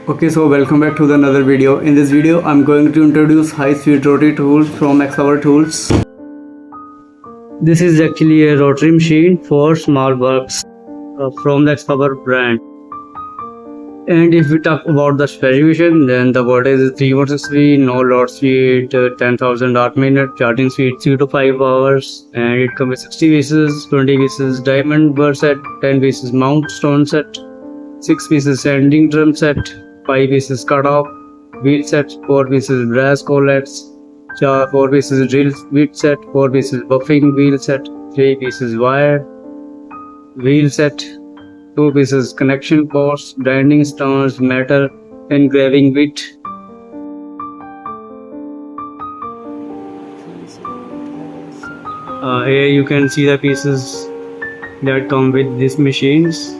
Okay, so welcome back to another video. In this video, I'm going to introduce high-speed rotary tools from X-Power Tools. This is actually a rotary machine for small works from the X-Power brand. And if we talk about the specification, then the voltage is 3 volts speed, no load speed, 10,000 arc minute, charging speed 3 to 5 hours, and it comes with 60 pieces, 20 pieces diamond burr set, 10 pieces mount stone set, 6 pieces sanding drum set, 5 pieces cut off wheel set, 4 pieces brass collets, 4 pieces drill bit set, 4 pieces buffing wheel set, 3 pieces wire wheel set, 2 pieces connection posts, grinding stones, metal, engraving bit. Here you can see the pieces that come with these machines.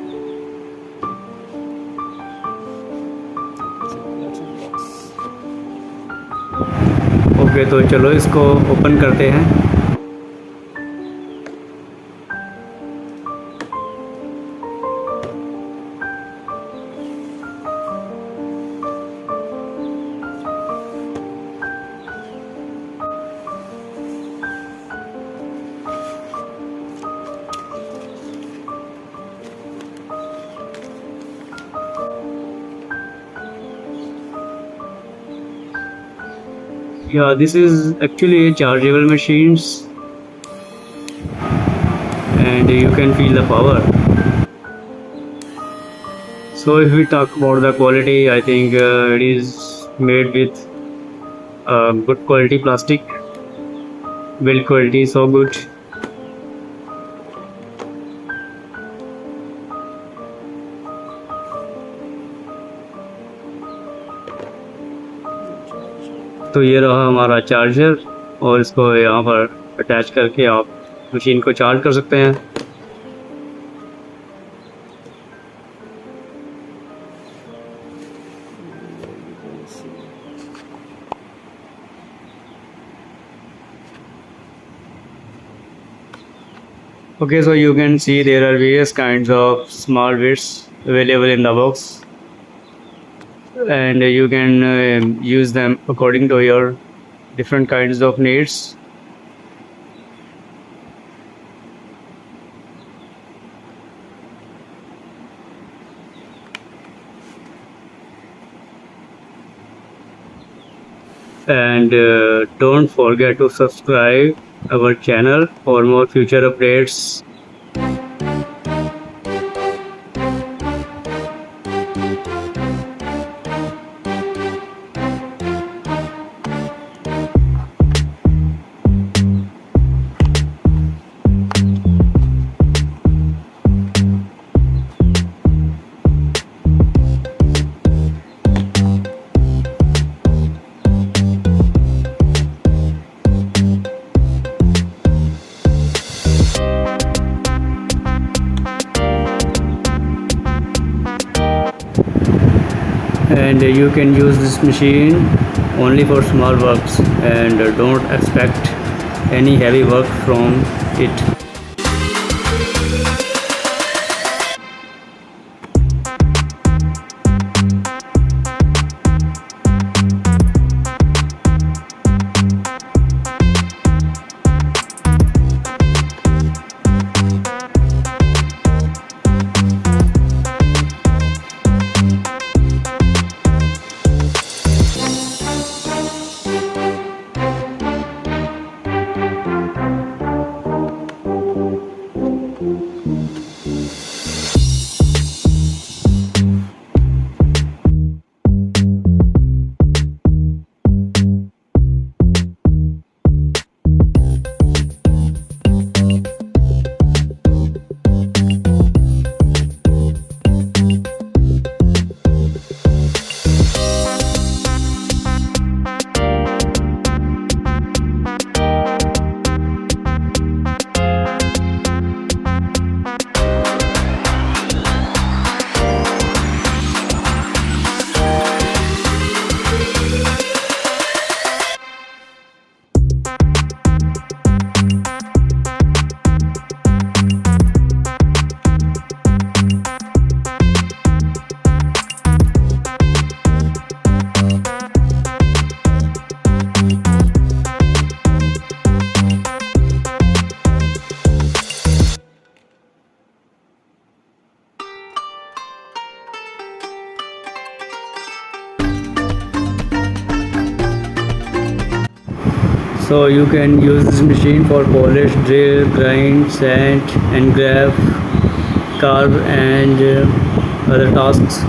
Okay, तो चलो इसको open करते हैं। Yeah, this is actually a chargeable machines, and you can feel the power. So if we talk about the quality, I think it is made with good quality plastic, build quality so good. तो ये रहा हमारा charger, और इसको यहाँ पर attach करके आप मशीन को चार्ज कर सकते हैं। Okay, so you can see there are various kinds of small bits available in the box, and you can use them according to your different kinds of needs. And don't forget to subscribe our channel for more future updates. And you can use this machine only for small works, and don't expect any heavy work from it. So you can use this machine for polish, drill, grind, sand, engrave, carve, and other tasks.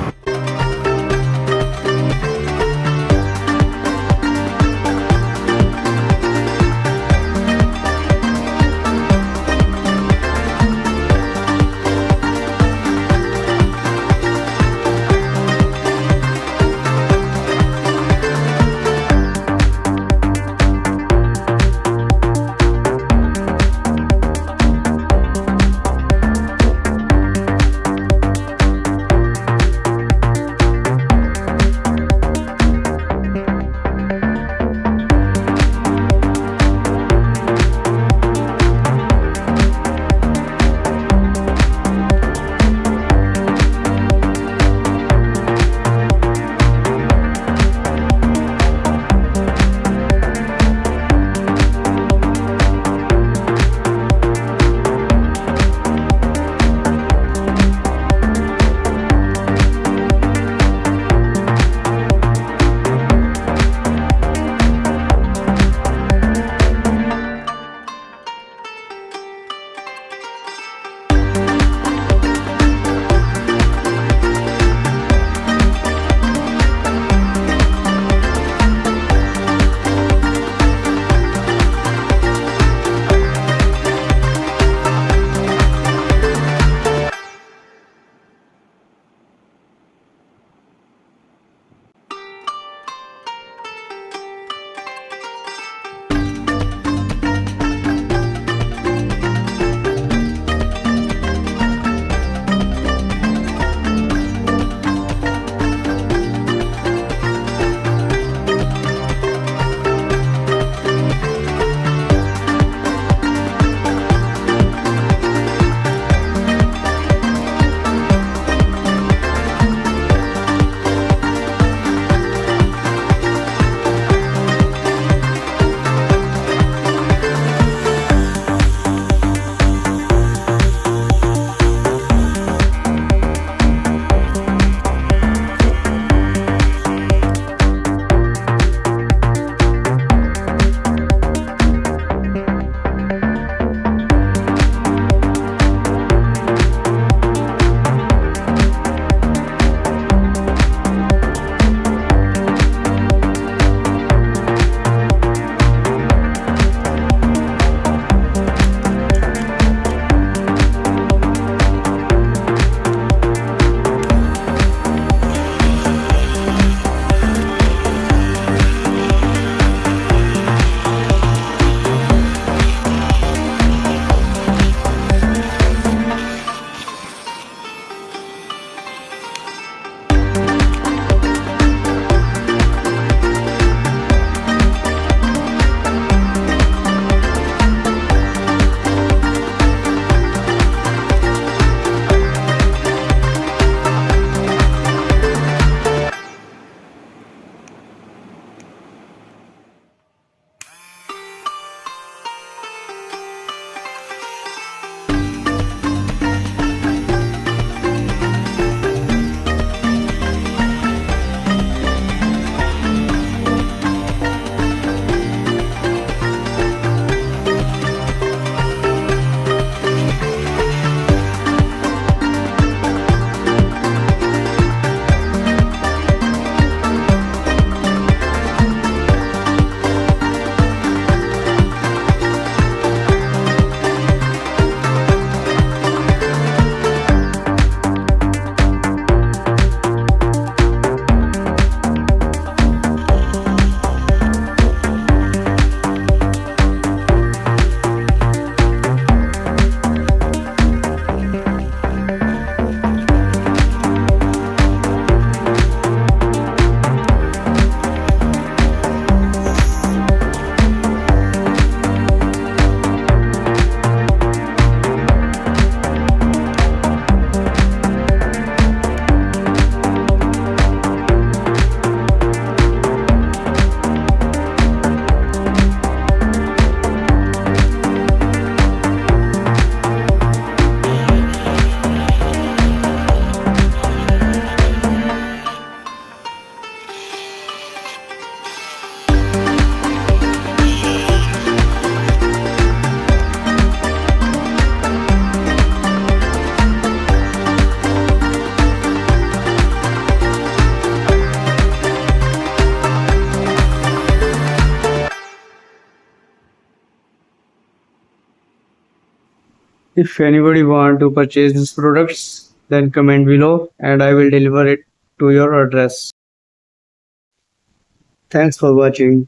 If anybody want to purchase these products, then comment below and I will deliver it to your address. Thanks for watching.